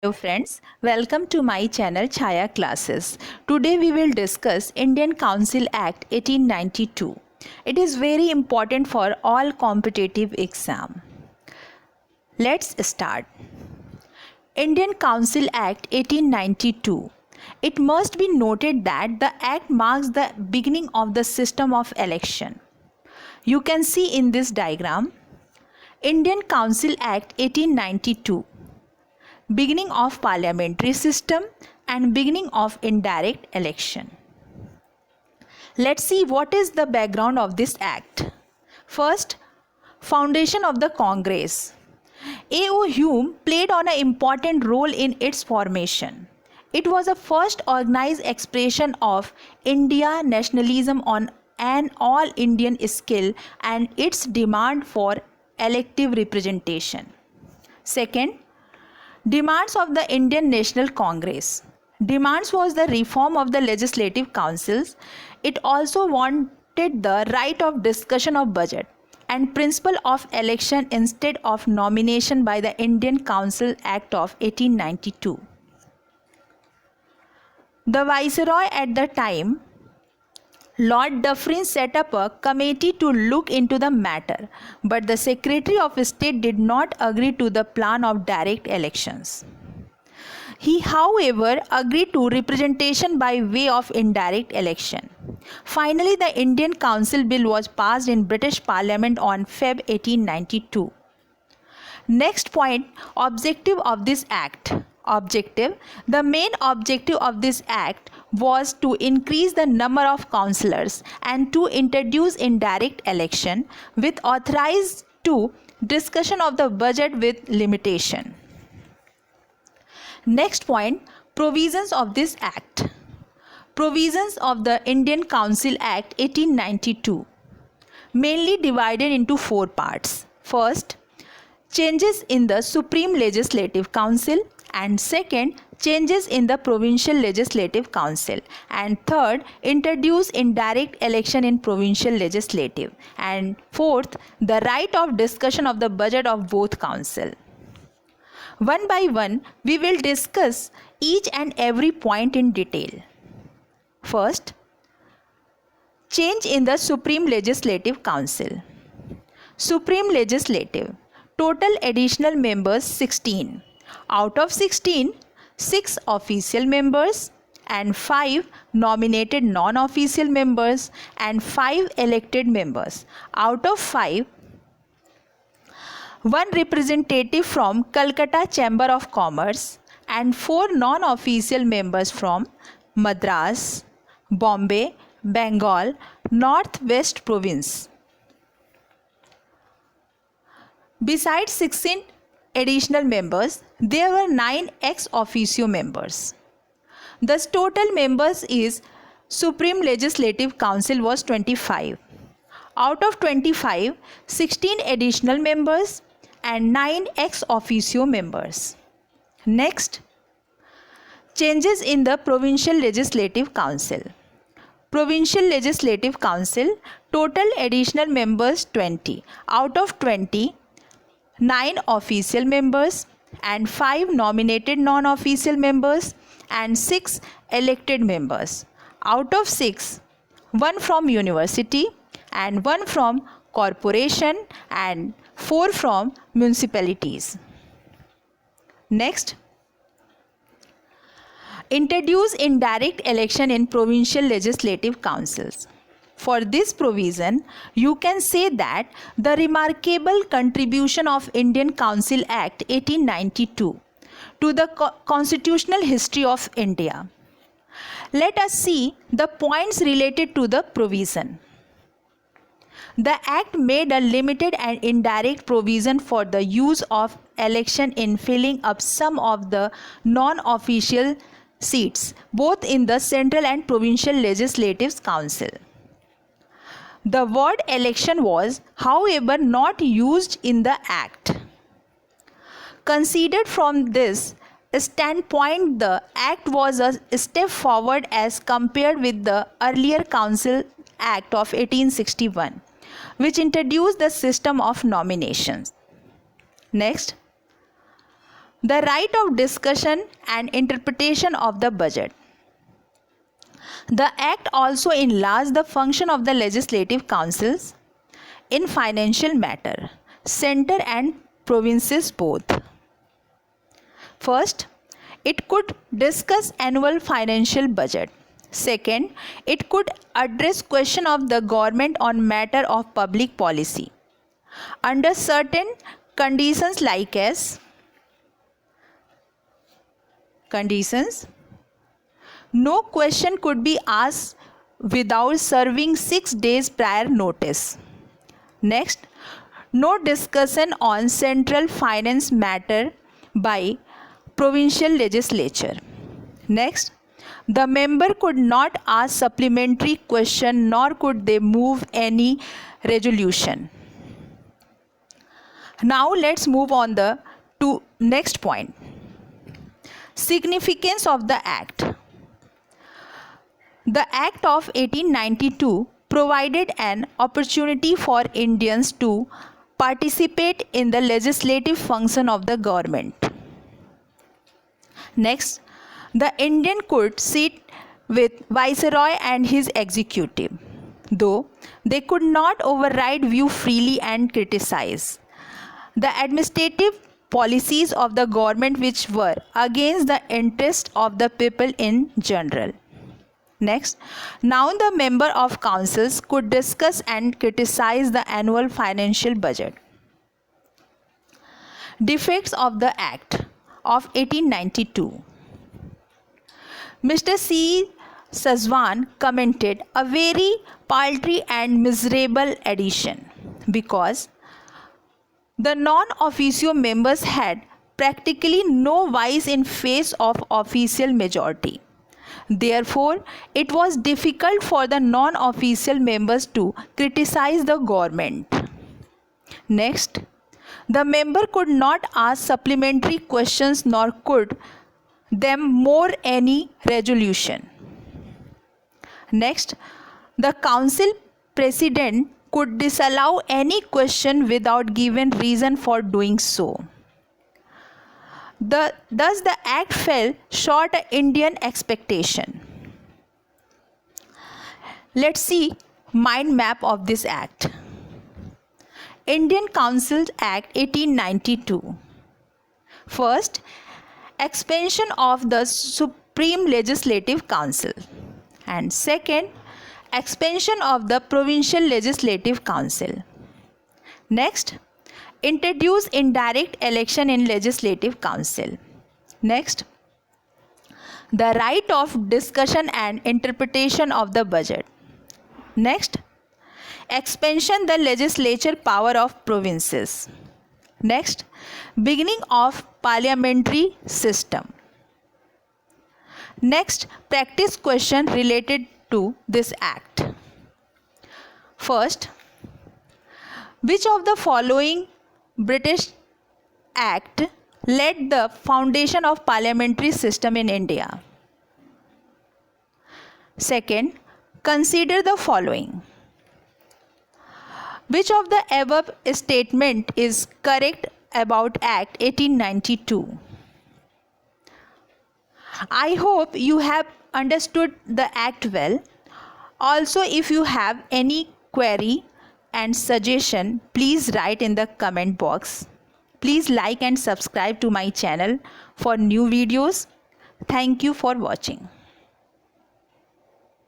Hello friends, welcome to my channel Chaya Classes. Today we will discuss Indian Council Act 1892. It is very important for all competitive exam. Let's start. Indian Council Act 1892. It must be noted that the act marks the beginning of the system of election. You can see in this diagram Indian Council Act 1892. Beginning of parliamentary system and beginning of indirect election. Let's see what is the background of this act. First, foundation of the Congress. A.O. Hume played an important role in its formation. It was the first organized expression of India nationalism on an all-Indian scale and its demand for elective representation. Second, demands of the Indian National Congress. Demands was the reform of the legislative councils. It also wanted the right of discussion of budget and principle of election instead of nomination by the Indian Council Act of 1892. The Viceroy at the time, Lord Dufferin, set up a committee to look into the matter, but the Secretary of State did not agree to the plan of direct elections. He, however, agreed to representation by way of indirect election. Finally, the Indian Council Bill was passed in British Parliament on Feb 1892. Next point, objective of this act. Objective. The main objective of this act was to increase the number of councillors and to introduce indirect election with authorized to discussion of the budget with limitation. Next point, provisions of this act. Provisions of the Indian Council Act 1892, mainly divided into four parts. First, changes in the Supreme Legislative Council, and second, changes in the Provincial Legislative Council, and third, introduce indirect election in Provincial Legislative, and fourth, the right of discussion of the budget of both council. One by one, we will discuss each and every point in detail. First, change in the Supreme Legislative Council. Supreme Legislative, total additional members 16. Out of 16, 6 official members and 5 nominated non-official members and 5 elected members. Out of 5, 1 representative from Calcutta Chamber of Commerce and 4 non-official members from Madras, Bombay, Bengal, North West Province. Besides 16 additional members, there were 9 ex officio members. Thus total members is Supreme Legislative Council was 25. Out of 25, 16 additional members and 9 ex officio members. Next, changes in the Provincial Legislative Council. Provincial Legislative Council, total additional members 20. Out of 20, 9 official members and 5 nominated non-official members and 6 elected members. Out of 6, 1 from university and 1 from corporation and 4 from municipalities. Next, introduce indirect election in provincial legislative councils. For this provision, you can say that the remarkable contribution of Indian Council Act 1892 to the constitutional history of India. Let us see the points related to the provision. The Act made a limited and indirect provision for the use of election in filling up some of the non-official seats, both in the central and provincial legislative council. The word election was, however, not used in the Act. Considered from this standpoint, the Act was a step forward as compared with the earlier Council Act of 1861, which introduced the system of nominations. Next, The right of discussion and interpretation of the budget. The Act also enlarged the function of the legislative councils in financial matter, center and provinces both. First, it could discuss annual financial budget. Second, it could address question of the government on matter of public policy under certain conditions like as conditions. No question could be asked without serving 6 days prior notice. Next, no discussion on central finance matter by provincial legislature. Next, the member could not ask supplementary question nor could they move any resolution. Now let's move on to next point. Significance of the Act. The Act of 1892 provided an opportunity for Indians to participate in the legislative function of the government. Next, the Indian could sit with Viceroy and his executive, though they could not override view freely and criticize the administrative policies of the government which were against the interest of the people in general. Next, now the member of councils could discuss and criticize the annual financial budget. Defects of the Act of 1892. Mr. C. Sazwan commented a very paltry and miserable addition because the non-officio members had practically no voice in face of official majority. Therefore, it was difficult for the non-official members to criticize the government. Next, the member could not ask supplementary questions nor could them more any resolution. Next, the council president could disallow any question without giving reason for doing so. Thus the Act fell short of Indian expectation. Let's see mind map of this Act. Indian Council Act 1892. First, expansion of the Supreme Legislative Council. And second, expansion of the Provincial Legislative Council. Next, introduce indirect election in Legislative Council. Next, the right of discussion and interpretation of the budget. Next, expansion the legislature power of provinces. Next, beginning of parliamentary system. Next, practice question related to this Act. First, which of the following British Act laid the foundation of parliamentary system in India? Second, consider the following. Which of the above statement is correct about Act 1892? I hope you have understood the Act well. Also, if you have any query and suggestion, please write in the comment box. Please like and subscribe to my channel for new videos. Thank you for watching.